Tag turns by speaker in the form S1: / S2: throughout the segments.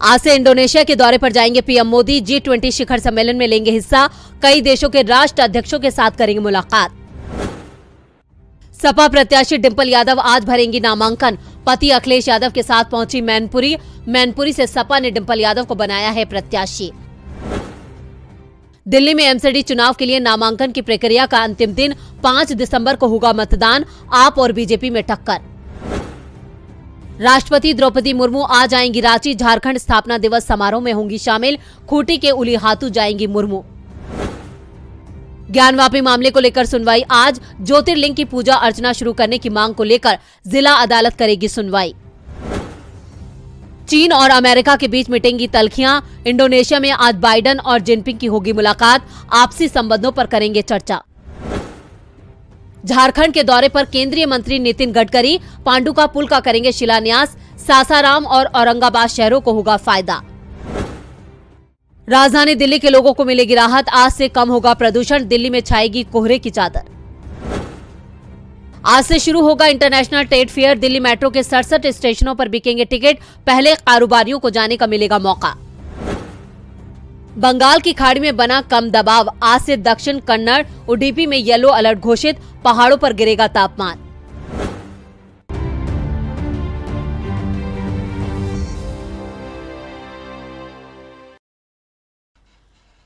S1: आज से इंडोनेशिया के दौरे पर जाएंगे पीएम मोदी। G20 शिखर सम्मेलन में लेंगे हिस्सा। कई देशों के राष्ट्र अध्यक्षों के साथ करेंगे मुलाकात। सपा प्रत्याशी डिंपल यादव आज भरेंगी नामांकन। पति अखिलेश यादव के साथ पहुंची मैनपुरी। मैनपुरी से सपा ने डिंपल यादव को बनाया है प्रत्याशी। दिल्ली में एमसीडी चुनाव के लिए नामांकन की प्रक्रिया का अंतिम दिन 5 दिसंबर को होगा मतदान। आप और बीजेपी में टक्कर। राष्ट्रपति द्रौपदी मुर्मू आज आएंगी रांची। झारखंड स्थापना दिवस समारोह में होंगी शामिल। खूंटी के उलीहातू जाएंगी मुर्मू। ज्ञानवापी मामले को लेकर सुनवाई आज। ज्योतिर्लिंग की पूजा अर्चना शुरू करने की मांग को लेकर जिला अदालत करेगी सुनवाई। चीन और अमेरिका के बीच मिटेंगी तल्खियां। इंडोनेशिया में आज बाइडेन और जिनपिंग की होगी मुलाकात। आपसी संबंधों पर करेंगे चर्चा। झारखंड के दौरे पर केंद्रीय मंत्री नितिन गडकरी पांडुका पुल का करेंगे शिलान्यास। सासाराम और औरंगाबाद शहरों को होगा फायदा। राजधानी दिल्ली के लोगों को मिलेगी राहत। आज से कम होगा प्रदूषण। दिल्ली में छाएगी कोहरे की चादर। आज से शुरू होगा international trade fair. Delhi metro के 67 स्टेशनों पर बिकेंगे टिकट। पहले कारोबारियों को जाने का मिलेगा मौका। बंगाल की खाड़ी में बना कम दबाव। आज से दक्षिण कन्नड़ उडुपी में येलो अलर्ट घोषित। पहाड़ों पर गिरेगा तापमान।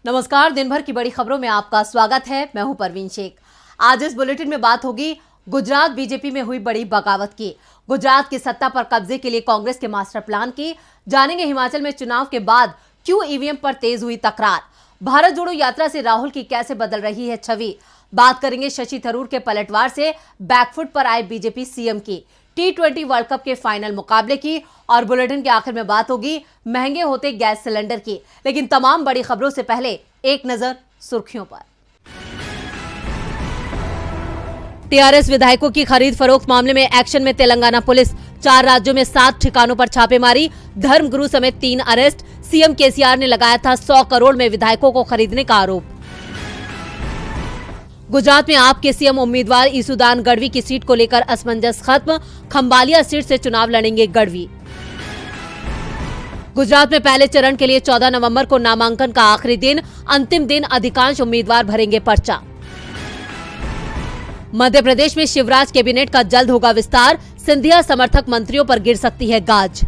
S1: नमस्कार, दिन भर की बड़ी खबरों में आपका स्वागत है। मैं हूं परवीन शेख। आज इस बुलेटिन में बात होगी गुजरात बीजेपी में हुई बड़ी बगावत की। गुजरात की सत्ता पर कब्जे के लिए कांग्रेस के मास्टर प्लान की। जानेंगे हिमाचल में चुनाव के बाद क्यों ईवीएम पर तेज हुई तकरार। भारत जोड़ो यात्रा से राहुल की कैसे बदल रही है छवि। बात करेंगे शशि थरूर के पलटवार से बैकफुट पर आए बीजेपी सीएम की। T20 वर्ल्ड कप के फाइनल मुकाबले की। और बुलेटिन के आखिर में बात होगी महंगे होते गैस सिलेंडर की। लेकिन तमाम बड़ी खबरों से पहले एक नजर सुर्खियों पर। टीआरएस विधायकों की खरीद फरोख्त मामले में एक्शन में तेलंगाना पुलिस। 4 राज्यों में 7 ठिकानों पर छापेमारी। धर्मगुरु समेत 3 अरेस्ट। सीएम केसीआर ने लगाया था 100 करोड़ में विधायकों को खरीदने का आरोप। गुजरात में आप के सीएम उम्मीदवार ईसुदान गढ़वी की सीट को लेकर असमंजस खत्म। खंबालिया सीट से चुनाव लड़ेंगे गढ़वी। गुजरात में पहले चरण के लिए 14 नवंबर को नामांकन का आखिरी दिन। अंतिम दिन अधिकांश उम्मीदवार भरेंगे पर्चा। मध्य प्रदेश में शिवराज कैबिनेट का जल्द होगा विस्तार। सिंधिया समर्थक मंत्रियों पर गिर सकती है गाज।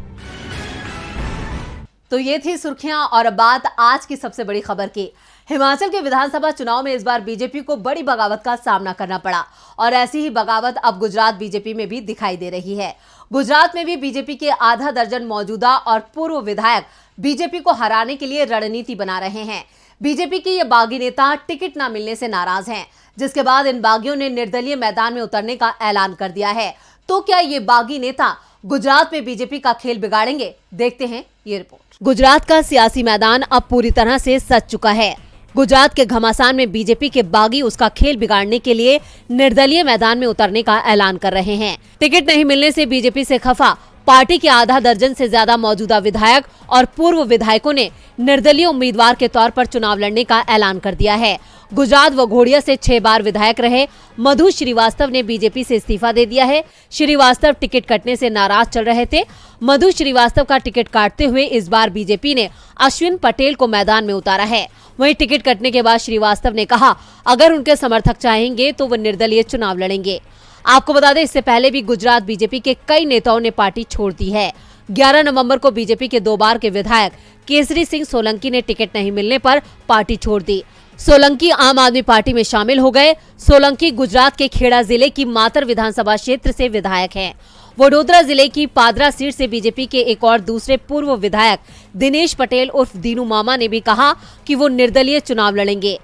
S1: तो ये थी सुर्खियां और अब बात आज की सबसे बड़ी खबर की। हिमाचल के विधानसभा चुनाव में इस बार बीजेपी को बड़ी बगावत का सामना करना पड़ा और ऐसी ही बगावत अब गुजरात बीजेपी में भी दिखाई दे रही है। गुजरात में भी बीजेपी के आधा दर्जन मौजूदा और पूर्व विधायक बीजेपी को हराने के लिए रणनीति बना रहे हैं। बीजेपी के ये बागी नेता टिकट न मिलने से नाराज हैं, जिसके बाद इन बागियों ने निर्दलीय मैदान में उतरने का ऐलान कर दिया है। तो क्या ये बागी नेता गुजरात में बीजेपी का खेल बिगाड़ेंगे? देखते हैं ये रिपोर्ट। गुजरात का सियासी मैदान अब पूरी तरह से सज चुका है। गुजरात के घमासान में बीजेपी के बागी उसका खेल बिगाड़ने के लिए निर्दलीय मैदान में उतरने का ऐलान कर रहे हैं। टिकट नहीं मिलने से बीजेपी से खफा पार्टी के आधा दर्जन से ज्यादा मौजूदा विधायक और पूर्व विधायकों ने निर्दलीय उम्मीदवार के तौर पर चुनाव लड़ने का ऐलान कर दिया है। गुजरात व घोड़िया से 6 बार विधायक रहे मधु श्रीवास्तव ने बीजेपी से इस्तीफा दे दिया है। श्रीवास्तव टिकट कटने से नाराज चल रहे थे। मधु श्रीवास्तव का टिकट काटते हुए इस बार बीजेपी ने अश्विन पटेल को मैदान में उतारा है। वहीं टिकट कटने के बाद श्रीवास्तव ने कहा अगर उनके समर्थक चाहेंगे तो वो निर्दलीय चुनाव लड़ेंगे। आपको बता दें, इससे पहले भी गुजरात बीजेपी के कई नेताओं ने पार्टी छोड़ दी है। 11 नवंबर को बीजेपी के 2 बार के विधायक केसरी सिंह सोलंकी ने टिकट नहीं मिलने पर पार्टी छोड़ दी। सोलंकी आम आदमी पार्टी में शामिल हो गए। सोलंकी गुजरात के खेड़ा जिले की मातर विधानसभा क्षेत्र से विधायक हैं। वडोदरा जिले की पादरा सीट से बीजेपी के एक और दूसरे पूर्व विधायक दिनेश पटेल उर्फ दीनू मामा ने भी कहा कि वो निर्दलीय चुनाव लड़ेंगे।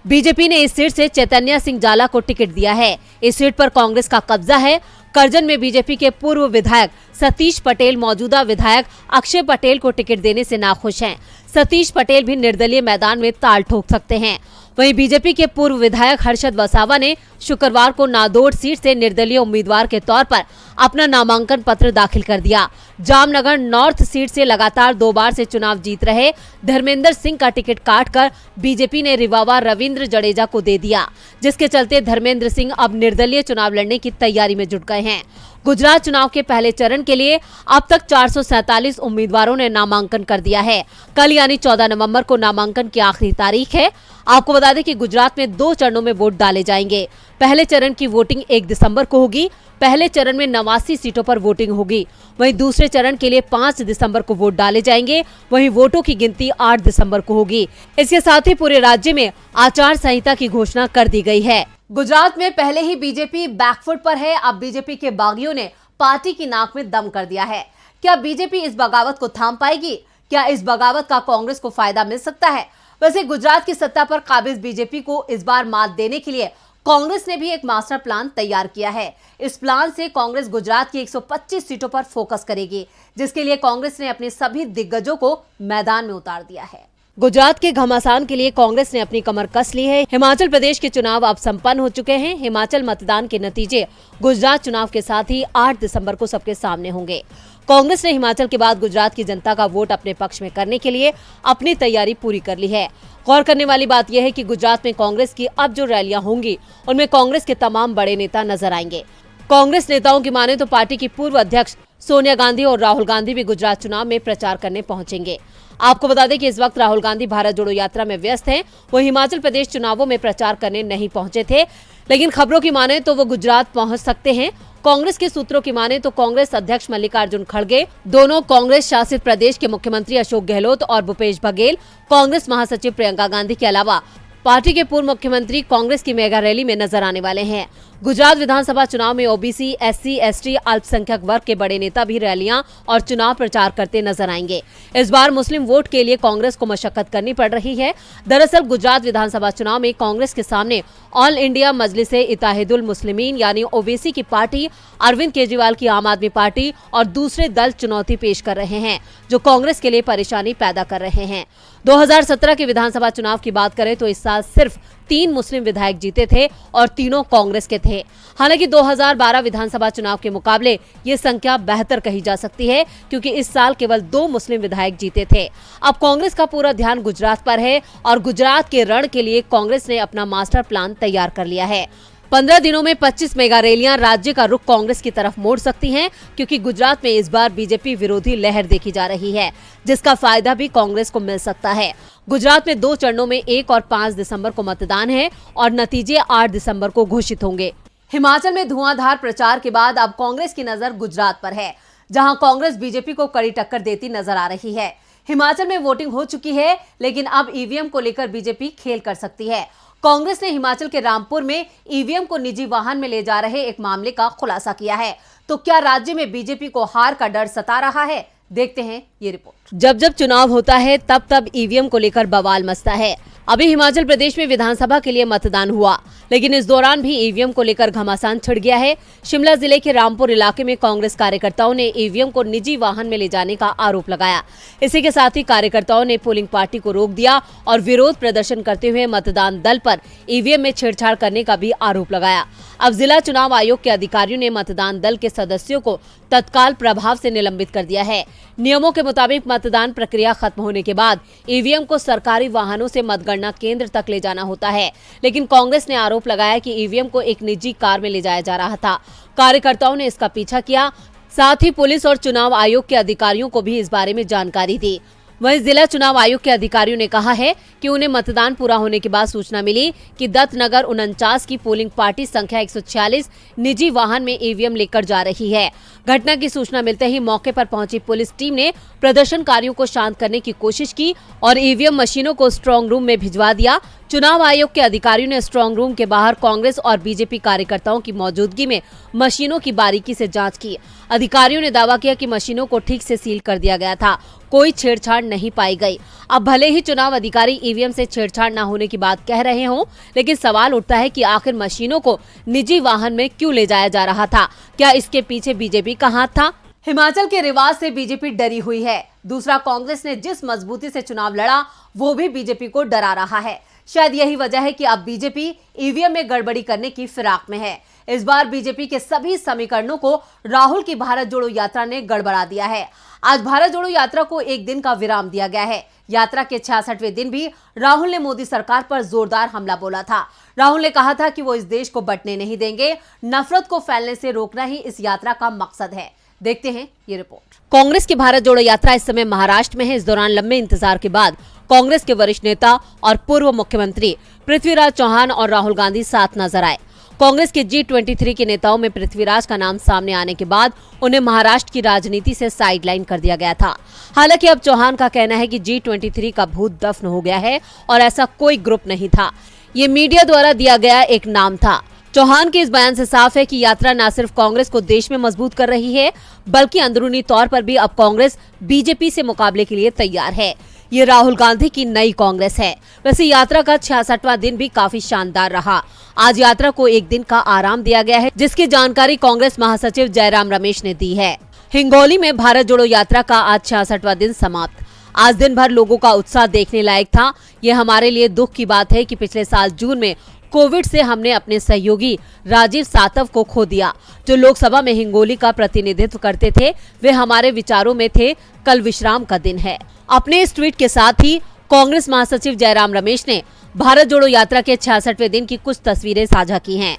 S1: बीजेपी ने इस सीट से चैतन्य सिंह जाला को टिकट दिया है। इस सीट पर कांग्रेस का कब्जा है। करजन में बीजेपी के पूर्व विधायक सतीश पटेल मौजूदा विधायक अक्षय पटेल को टिकट देने से नाखुश हैं। सतीश पटेल भी निर्दलीय मैदान में ताल ठोक सकते हैं। वहीं बीजेपी के पूर्व विधायक हर्षद वसावा ने शुक्रवार को नादौड़ सीट से निर्दलीय उम्मीदवार के तौर पर अपना नामांकन पत्र दाखिल कर दिया। जामनगर नॉर्थ सीट से लगातार 2 बार से चुनाव जीत रहे धर्मेंद्र सिंह का टिकट काटकर बीजेपी ने रिवावा रविंद्र जडेजा को दे दिया, जिसके चलते धर्मेंद्र सिंह अब निर्दलीय चुनाव लड़ने की तैयारी में जुट गए हैं। गुजरात चुनाव के पहले चरण के लिए अब तक 447 उम्मीदवारों ने नामांकन कर दिया है। कल यानी 14 नवंबर को नामांकन की आखिरी तारीख है। आपको बता दें कि गुजरात में 2 चरणों में वोट डाले जाएंगे। पहले चरण की वोटिंग 1 दिसंबर को होगी। पहले चरण में 89 सीटों पर वोटिंग होगी। वहीं दूसरे चरण के लिए 5 दिसंबर को वोट डाले जाएंगे। वहीं वोटों की गिनती 8 दिसंबर को होगी। इसके साथ ही पूरे राज्य में आचार संहिता की घोषणा कर दी गई है। गुजरात में पहले ही बीजेपी बैकफुट पर है। अब बीजेपी के बागियों ने पार्टी की नाक में दम कर दिया है। क्या बीजेपी इस बगावत को थाम पाएगी? क्या इस बगावत का कांग्रेस को फायदा मिल सकता है? वैसे गुजरात की सत्ता पर काबिज बीजेपी को इस बार मात देने के लिए कांग्रेस ने भी एक मास्टर प्लान तैयार किया है। इस प्लान से कांग्रेस गुजरात की 125 सीटों पर फोकस करेगी, जिसके लिए कांग्रेस ने अपने सभी दिग्गजों को मैदान में उतार दिया है। गुजरात के घमासान के लिए कांग्रेस ने अपनी कमर कस ली है। हिमाचल प्रदेश के चुनाव अब संपन्न हो चुके हैं। हिमाचल मतदान के नतीजे गुजरात चुनाव के साथ ही 8 दिसंबर को सबके सामने होंगे। कांग्रेस ने हिमाचल के बाद गुजरात की जनता का वोट अपने पक्ष में करने के लिए अपनी तैयारी पूरी कर ली है। गौर करने वाली बात यह है कि गुजरात में कांग्रेस की अब जो रैलियां होंगी उनमें कांग्रेस के तमाम बड़े नेता नजर आएंगे। कांग्रेस नेताओं की माने तो पार्टी की पूर्व अध्यक्ष सोनिया गांधी और राहुल गांधी भी गुजरात चुनाव में प्रचार करने पहुंचेंगे। आपको बता दें कि इस वक्त राहुल गांधी भारत जोड़ो यात्रा में व्यस्त हैं। वो हिमाचल प्रदेश चुनावों में प्रचार करने नहीं पहुंचे थे, लेकिन खबरों की माने तो वो गुजरात पहुंच सकते हैं। कांग्रेस के सूत्रों की माने तो कांग्रेस अध्यक्ष मल्लिकार्जुन खड़गे, दोनों कांग्रेस शासित प्रदेश के मुख्यमंत्री अशोक गहलोत और भूपेश बघेल, कांग्रेस महासचिव प्रियंका गांधी के अलावा पार्टी के पूर्व मुख्यमंत्री कांग्रेस की मेगा रैली में नजर आने वाले हैं। गुजरात विधानसभा चुनाव में ओबीसी, एससी, एसटी, अल्पसंख्यक वर्ग के बड़े नेता भी रैलियां और चुनाव प्रचार करते नजर आएंगे। इस बार मुस्लिम वोट के लिए कांग्रेस को मशक्कत करनी पड़ रही है। दरअसल गुजरात विधानसभा चुनाव में कांग्रेस के सामने ऑल इंडिया मजलिसे इत्तेहादुल मुस्लिमीन यानी ओवैसी की पार्टी, अरविंद केजरीवाल की आम आदमी पार्टी और दूसरे दल चुनौती पेश कर रहे हैं, जो कांग्रेस के लिए परेशानी पैदा कर रहे हैं। 2017 के विधानसभा चुनाव की बात करें तो इस साल सिर्फ 3 मुस्लिम विधायक जीते थे और तीनों कांग्रेस के थे। हालांकि 2012 विधानसभा चुनाव के मुकाबले ये संख्या बेहतर कही जा सकती है, क्योंकि इस साल केवल 2 मुस्लिम विधायक जीते थे। अब कांग्रेस का पूरा ध्यान गुजरात पर है और गुजरात के रण के लिए कांग्रेस ने अपना मास्टर प्लान तैयार कर लिया है। 15 दिनों में 25 मेगा रैलियां राज्य का रुख कांग्रेस की तरफ मोड़ सकती हैं, क्योंकि गुजरात में इस बार बीजेपी विरोधी लहर देखी जा रही है, जिसका फायदा भी कांग्रेस को मिल सकता है। गुजरात में 2 चरणों में 1 और 5 दिसंबर को मतदान है और नतीजे 8 दिसंबर को घोषित होंगे। हिमाचल में धुआंधार प्रचार के बाद अब कांग्रेस की नजर गुजरात पर है, जहां कांग्रेस बीजेपी को कड़ी टक्कर देती नजर आ रही है। हिमाचल में वोटिंग हो चुकी है, लेकिन अब ईवीएम को लेकर बीजेपी खेल कर सकती है। कांग्रेस ने हिमाचल के रामपुर में ईवीएम को निजी वाहन में ले जा रहे एक मामले का खुलासा किया है। तो क्या राज्य में बीजेपी को हार का डर सता रहा है? देखते हैं ये रिपोर्ट। जब जब चुनाव होता है तब तब ईवीएम को लेकर बवाल मचता है। अभी हिमाचल प्रदेश में विधानसभा के लिए मतदान हुआ, लेकिन इस दौरान भी ईवीएम को लेकर घमासान छिड़ गया है। शिमला जिले के रामपुर इलाके में कांग्रेस कार्यकर्ताओं ने ईवीएम को निजी वाहन में ले जाने का आरोप लगाया। इसी के साथ ही कार्यकर्ताओं ने पोलिंग पार्टी को रोक दिया और विरोध प्रदर्शन करते हुए मतदान दल पर ईवीएम में छेड़छाड़ करने का भी आरोप लगाया। अब जिला चुनाव आयोग के अधिकारियों ने मतदान दल के सदस्यों को तत्काल प्रभाव से निलंबित कर दिया है। नियमों के मुताबिक मतदान प्रक्रिया खत्म होने के बाद ईवीएम को सरकारी वाहनों से मतगणना केंद्र तक ले जाना होता है, लेकिन कांग्रेस ने आरोप लगाया कि ईवीएम को एक निजी कार में ले जाया जा रहा था। कार्यकर्ताओं ने इसका पीछा किया, साथ ही पुलिस और चुनाव आयोग के अधिकारियों को भी इस बारे में जानकारी दी। वहीं जिला चुनाव आयोग के अधिकारियों ने कहा है कि उन्हें मतदान पूरा होने के बाद सूचना मिली कि दत्तनगर 49 की पोलिंग पार्टी संख्या 146 निजी वाहन में ईवीएम लेकर जा रही है। घटना की सूचना मिलते ही मौके पर पहुंची पुलिस टीम ने प्रदर्शनकारियों को शांत करने की कोशिश की और ईवीएम मशीनों को स्ट्रांग रूम में भिजवा दिया। चुनाव आयोग के अधिकारियों ने स्ट्रांग रूम के बाहर कांग्रेस और बीजेपी कार्यकर्ताओं की मौजूदगी में मशीनों की बारीकी से जांच की। अधिकारियों ने दावा किया कि मशीनों को ठीक से सील कर दिया गया था, कोई छेड़छाड़ नहीं पाई गई। अब भले ही चुनाव अधिकारी ईवीएम से छेड़छाड़ न होने की बात कह रहे हों, लेकिन सवाल उठता है कि आखिर मशीनों को निजी वाहन में क्यों ले जाया जा रहा था? क्या इसके पीछे बीजेपी का हाथ था? हिमाचल के रिवाज से बीजेपी डरी हुई है। दूसरा, कांग्रेस ने जिस मजबूती से चुनाव लड़ा वो भी बीजेपी को डरा रहा है। शायद यही वजह है कि अब बीजेपी ईवीएम में गड़बड़ी करने की फिराक में है। इस बार बीजेपी के सभी समीकरणों को राहुल की भारत जोड़ो यात्रा ने गड़बड़ा दिया है। आज भारत जोड़ो यात्रा को एक दिन का विराम दिया गया है। यात्रा के 66वें दिन भी राहुल ने मोदी सरकार पर जोरदार हमला बोला था। राहुल ने कहा था कि वो इस देश को बंटने नहीं देंगे, नफरत को फैलने से रोकना ही इस यात्रा का मकसद है। देखते हैं ये रिपोर्ट। कांग्रेस की भारत जोड़ो यात्रा इस समय महाराष्ट्र में है। इस दौरान लंबे इंतजार के बाद कांग्रेस के वरिष्ठ नेता और पूर्व मुख्यमंत्री पृथ्वीराज चौहान और राहुल गांधी साथ नजर आए। कांग्रेस के G23 के नेताओं में पृथ्वीराज का नाम सामने आने के बाद उन्हें महाराष्ट्र की राजनीति से साइडलाइन कर दिया गया था। हालांकि अब चौहान का कहना है कि G23 का भूत दफन हो गया है और ऐसा कोई ग्रुप नहीं था, ये मीडिया द्वारा दिया गया एक नाम था। चौहान के इस बयान से साफ है कि यात्रा न सिर्फ कांग्रेस को देश में मजबूत कर रही है, बल्कि अंदरूनी तौर पर भी अब कांग्रेस बीजेपी से मुकाबले के लिए तैयार है। ये राहुल गांधी की नई कांग्रेस है। वैसे यात्रा का 66वां दिन भी काफी शानदार रहा। आज यात्रा को एक दिन का आराम दिया गया है, जिसकी जानकारी कांग्रेस महासचिव जयराम रमेश ने दी है। हिंगोली में भारत जोड़ो यात्रा का आज 66वां दिन समाप्त। आज दिन भर लोगों का उत्साह देखने लायक था। ये हमारे लिए दुख की बात है कि पिछले साल जून में कोविड से हमने अपने सहयोगी राजीव सातव को खो दिया, जो लोकसभा में हिंगोली का प्रतिनिधित्व करते थे। वे हमारे विचारों में थे। कल विश्राम का दिन है। अपने इस ट्वीट के साथ ही कांग्रेस महासचिव जयराम रमेश ने भारत जोड़ो यात्रा के 66वें दिन की कुछ तस्वीरें साझा की हैं।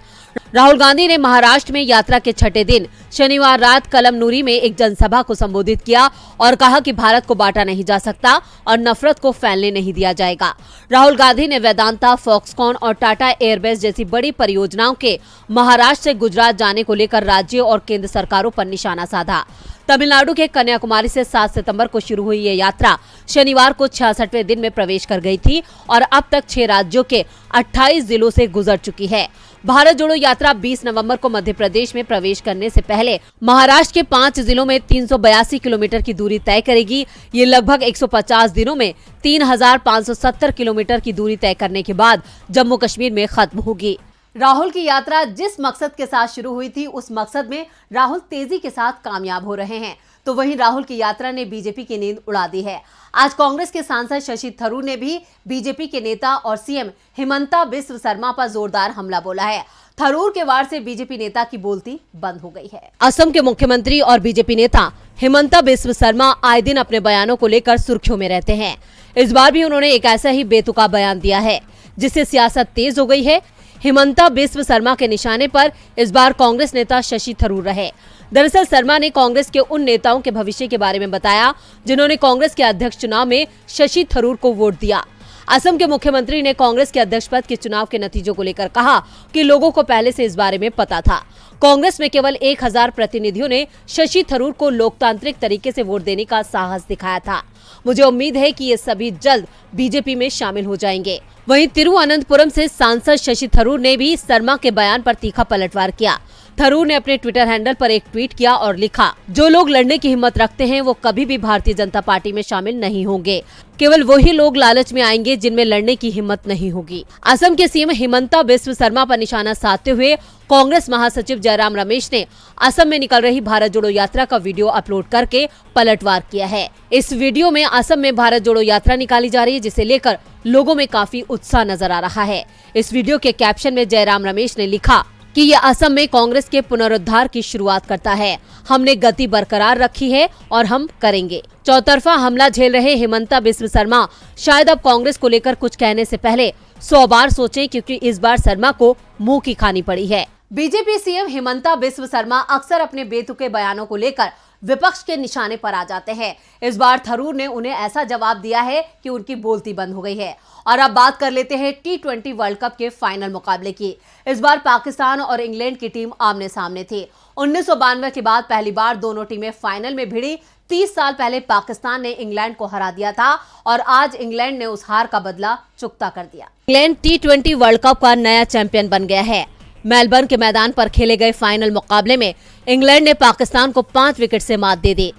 S1: राहुल गांधी ने महाराष्ट्र में यात्रा के 6ठे दिन शनिवार रात कलमनुरी में एक जनसभा को संबोधित किया और कहा कि भारत को बांटा नहीं जा सकता और नफरत को फैलने नहीं दिया जाएगा। राहुल गांधी ने वेदांता, फॉक्सकॉन और टाटा एयरवेज जैसी बड़ी परियोजनाओं के महाराष्ट्र से गुजरात जाने को लेकर राज्य और केंद्र सरकारों पर निशाना साधा। तमिलनाडु के कन्याकुमारी से 7 सितंबर को शुरू हुई ये यात्रा शनिवार को 66वें दिन में प्रवेश कर गई थी और अब तक 6 राज्यों के 28 जिलों से गुजर चुकी है। भारत जोड़ो यात्रा 20 नवंबर को मध्य प्रदेश में प्रवेश करने से पहले महाराष्ट्र के 5 जिलों में 382 किलोमीटर की दूरी तय करेगी। ये लगभग 150 दिनों में 3570 किलोमीटर की दूरी तय करने के बाद जम्मू कश्मीर में खत्म होगी। राहुल की यात्रा जिस मकसद के साथ शुरू हुई थी, उस मकसद में राहुल तेजी के साथ कामयाब हो रहे हैं। तो वहीं राहुल की यात्रा ने बीजेपी की नींद उड़ा दी है। आज कांग्रेस के सांसद शशि थरूर ने भी बीजेपी के नेता और सीएम हिमंता बिस्व शर्मा पर जोरदार हमला बोला है। थरूर के वार से बीजेपी नेता की बोलती बंद हो गई है। असम के मुख्यमंत्री और बीजेपी नेता हिमंता बिस्व शर्मा आए दिन अपने बयानों को लेकर सुर्खियों में रहते हैं। इस बार भी उन्होंने एक ऐसा ही बेतुका बयान दिया है, जिससे सियासत तेज हो गई है। हिमंता बिस्व शर्मा के निशाने पर इस बार कांग्रेस नेता शशि थरूर रहे। दरअसल शर्मा ने कांग्रेस के उन नेताओं के भविष्य के बारे में बताया जिन्होंने कांग्रेस के अध्यक्ष चुनाव में शशि थरूर को वोट दिया। असम के मुख्यमंत्री ने कांग्रेस के अध्यक्ष पद के चुनाव के नतीजों को लेकर कहा कि लोगों को पहले से इस बारे में पता था। कांग्रेस में केवल 1000 प्रतिनिधियों ने शशि थरूर को लोकतांत्रिक तरीके से वोट देने का साहस दिखाया था। मुझे उम्मीद है कि ये सभी जल्द बीजेपी में शामिल हो जाएंगे। वहीं तिरुवनंतपुरम से सांसद शशि थरूर ने भी शर्मा के बयान पर तीखा पलटवार किया। थरूर ने अपने ट्विटर हैंडल पर एक ट्वीट किया और लिखा, जो लोग लड़ने की हिम्मत रखते हैं वो कभी भी भारतीय जनता पार्टी में शामिल नहीं होंगे। केवल वही लोग लालच में आएंगे जिनमें लड़ने की हिम्मत नहीं होगी। असम के सीएम हिमंता बिस्व शर्मा पर निशाना साधते हुए कांग्रेस महासचिव जयराम रमेश ने असम में निकल रही भारत जोड़ो यात्रा का वीडियो अपलोड करके पलटवार किया है। इस वीडियो में असम में भारत जोड़ो यात्रा निकाली जा रही है, जिसे लेकर लोगों में काफी उत्साह नजर आ रहा है। इस वीडियो के कैप्शन में जयराम रमेश ने लिखा कि ये असम में कांग्रेस के पुनरुद्धार की शुरुआत करता है। हमने गति बरकरार रखी है और हम करेंगे। चौतरफा हमला झेल रहे हिमंता बिस्व शर्मा शायद अब कांग्रेस को लेकर कुछ कहने से पहले 100 बार सोचें, क्योंकि इस बार शर्मा को मुंह की खानी पड़ी है। बीजेपी सीएम हिमंता बिस्व शर्मा अक्सर अपने बेतुके बयानों को लेकर विपक्ष के निशाने पर आ जाते हैं। इस बार थरूर ने उन्हें ऐसा जवाब दिया है कि उनकी बोलती बंद हो गई है। और अब बात कर लेते हैं T20 वर्ल्ड कप के फाइनल मुकाबले की। इस बार पाकिस्तान और इंग्लैंड की टीम आमने सामने थी। 1992 के बाद पहली बार दोनों टीमें फाइनल में भिड़ी। 30 साल पहले पाकिस्तान ने इंग्लैंड को हरा दिया था और आज इंग्लैंड ने उस हार का बदला चुकता कर दिया। इंग्लैंड T20 वर्ल्ड कप का नया चैंपियन बन गया है। मेलबर्न के मैदान पर खेले गए फाइनल मुकाबले में इंग्लैंड ने पाकिस्तान को 5 विकेट से मात दे दी।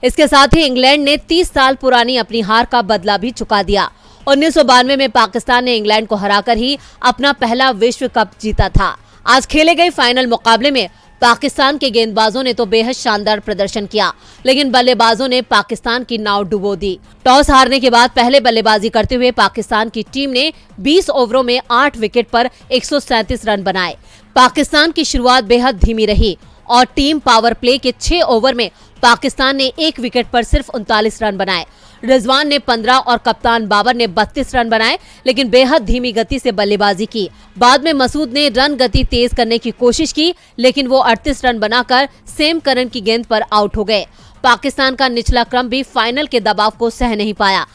S1: इसके साथ ही इंग्लैंड ने 30 साल पुरानी अपनी हार का बदला भी चुका दिया। 1992 में पाकिस्तान ने इंग्लैंड को हराकर ही अपना पहला विश्व कप जीता था। आज खेले गए फाइनल मुकाबले में पाकिस्तान के गेंदबाजों ने तो बेहद शानदार प्रदर्शन किया, लेकिन बल्लेबाजों ने पाकिस्तान की नाव डुबो दी। टॉस हारने के बाद पहले बल्लेबाजी करते हुए पाकिस्तान की टीम ने 20 ओवरों में 8 विकेट पर 137 रन बनाए। पाकिस्तान की शुरुआत बेहद धीमी रही और टीम पावर प्ले के 6 ओवर में पाकिस्तान ने 1 विकेट पर सिर्फ 39 रन बनाए। रिजवान ने 15 और कप्तान बाबर ने 32 रन बनाए, लेकिन बेहद धीमी गति से बल्लेबाजी की। बाद में मसूद ने रन गति तेज करने की कोशिश की, लेकिन वो 38 रन बनाकर सेम करन की गेंद पर आउट हो गए। पाकिस्तान का निचला क्रम भी फाइनल के दबाव को सह नहीं पाया।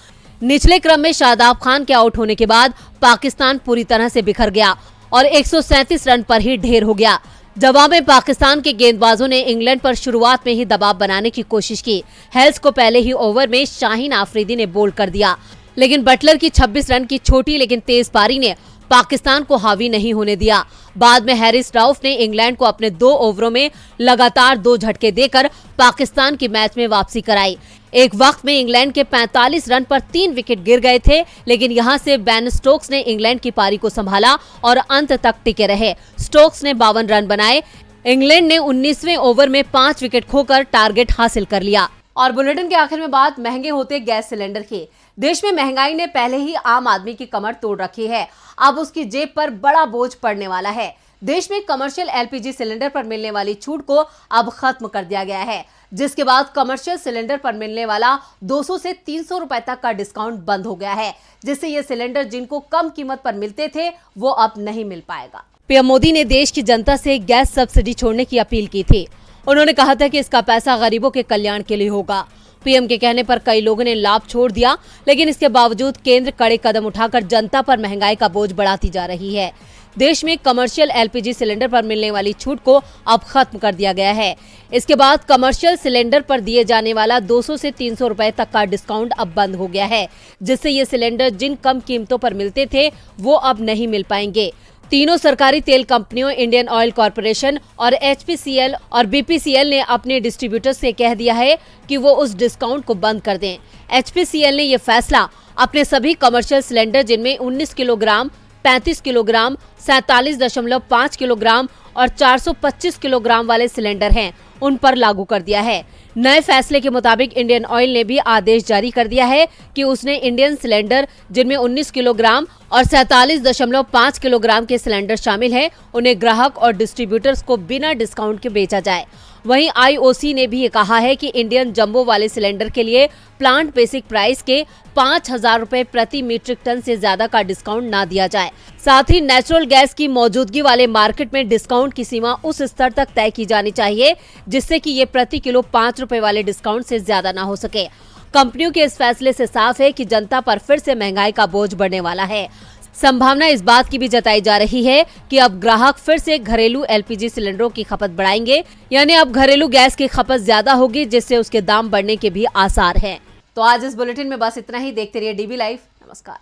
S1: निचले क्रम में शादाब खान के आउट होने के बाद पाकिस्तान पूरी तरह से बिखर गया और 137 रन पर ही ढेर हो गया। जवाब में पाकिस्तान के गेंदबाजों ने इंग्लैंड पर शुरुआत में ही दबाव बनाने की कोशिश की। हेल्स को पहले ही ओवर में शाहीन आफरीदी ने बोल्ड कर दिया, लेकिन बटलर की 26 रन की छोटी लेकिन तेज पारी ने पाकिस्तान को हावी नहीं होने दिया। बाद में हैरिस राउफ ने इंग्लैंड को अपने 2 ओवरों में लगातार 2 झटके देकर पाकिस्तान की मैच में वापसी कराई। एक वक्त में इंग्लैंड के 45 रन पर 3 विकेट गिर गए थे, लेकिन यहां से बेन स्टोक्स ने इंग्लैंड की पारी को संभाला और अंत तक टिके रहे। स्टोक्स ने 52 रन बनाए। इंग्लैंड ने 19वें ओवर में 5 विकेट खोकर टारगेट हासिल कर लिया। और बुलेटिन के आखिर में बात महंगे होते गैस सिलेंडर की। देश में महंगाई ने पहले ही आम आदमी की कमर तोड़ रखी है, अब उसकी जेब पर बड़ा बोझ पड़ने वाला है। देश में कमर्शियल एलपीजी सिलेंडर पर मिलने वाली छूट को अब खत्म कर दिया गया है, जिसके बाद कमर्शियल सिलेंडर पर मिलने वाला 200 से 300 रुपए तक का डिस्काउंट बंद हो गया है, जिससे ये सिलेंडर जिनको कम कीमत पर मिलते थे वो अब नहीं मिल पाएगा। पीएम मोदी ने देश की जनता से गैस सब्सिडी छोड़ने की अपील की थी। उन्होंने कहा था कि इसका पैसा गरीबों के कल्याण के लिए होगा। पीएम के कहने पर कई लोगों ने लाभ छोड़ दिया, लेकिन इसके बावजूद केंद्र कड़े कदम उठाकर जनता पर महंगाई का बोझ बढ़ाती जा रही है। देश में कमर्शियल एलपीजी सिलेंडर पर मिलने वाली छूट को अब खत्म कर दिया गया है। इसके बाद कमर्शियल सिलेंडर पर दिए जाने वाला 200 से 300 रुपए तक का डिस्काउंट अब बंद हो गया है, जिससे ये सिलेंडर जिन कम कीमतों पर मिलते थे वो अब नहीं मिल पाएंगे। तीनों सरकारी तेल कंपनियों इंडियन ऑयल कॉरपोरेशन और एचपीसीएल और बीपीसीएल ने अपने डिस्ट्रीब्यूटर्स से कह दिया है कि वो उस डिस्काउंट को बंद कर दें। एचपीसीएल ने ये फैसला अपने सभी कमर्शियल सिलेंडर जिनमें 19 किलोग्राम, 35 किलोग्राम, 47.5 किलोग्राम और 425 किलोग्राम वाले सिलेंडर हैं, उन पर लागू कर दिया है। नए फैसले के मुताबिक इंडियन ऑयल ने भी आदेश जारी कर दिया है कि उसने इंडियन सिलेंडर जिनमें 19 किलोग्राम और 47.5 किलोग्राम के सिलेंडर शामिल हैं, उन्हें ग्राहक और डिस्ट्रीब्यूटर्स को बिना डिस्काउंट के बेचा जाए। वहीं आईओसी ने भी ये कहा है कि इंडियन जंबो वाले सिलेंडर के लिए प्लांट बेसिक प्राइस के 5,000 रुपए प्रति मीट्रिक टन से ज्यादा का डिस्काउंट ना दिया जाए। साथ ही नेचुरल गैस की मौजूदगी वाले मार्केट में डिस्काउंट की सीमा उस स्तर तक तय की जानी चाहिए जिससे कि ये प्रति किलो 5 रुपए वाले डिस्काउंट से ज्यादा ना हो सके। कंपनियों के इस फैसले से साफ है कि जनता पर फिर से महंगाई का बोझ बढ़ने वाला है। संभावना इस बात की भी जताई जा रही है कि अब ग्राहक फिर से घरेलू एलपीजी सिलेंडरों की खपत बढ़ाएंगे, यानी अब घरेलू गैस की खपत ज्यादा होगी, जिससे उसके दाम बढ़ने के भी आसार हैं। तो आज इस बुलेटिन में बस इतना ही। देखते रहिए डीबी लाइव। नमस्कार।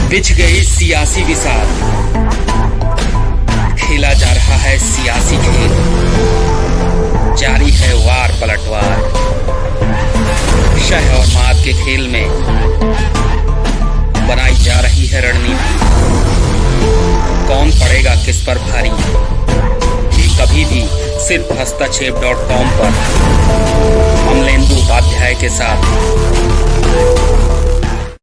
S2: बिछ गई सियासी विसार, खेला जा रहा है सियासी खेल, जारी है वार पलटवार। शह और मात के खेल में बनाई जा रही है रणनीति, कौन पड़ेगा किस पर भारी, ये कभी भी सिर्फ हस्तक्षेप.com पर अमलेंदु उपाध्याय के साथ।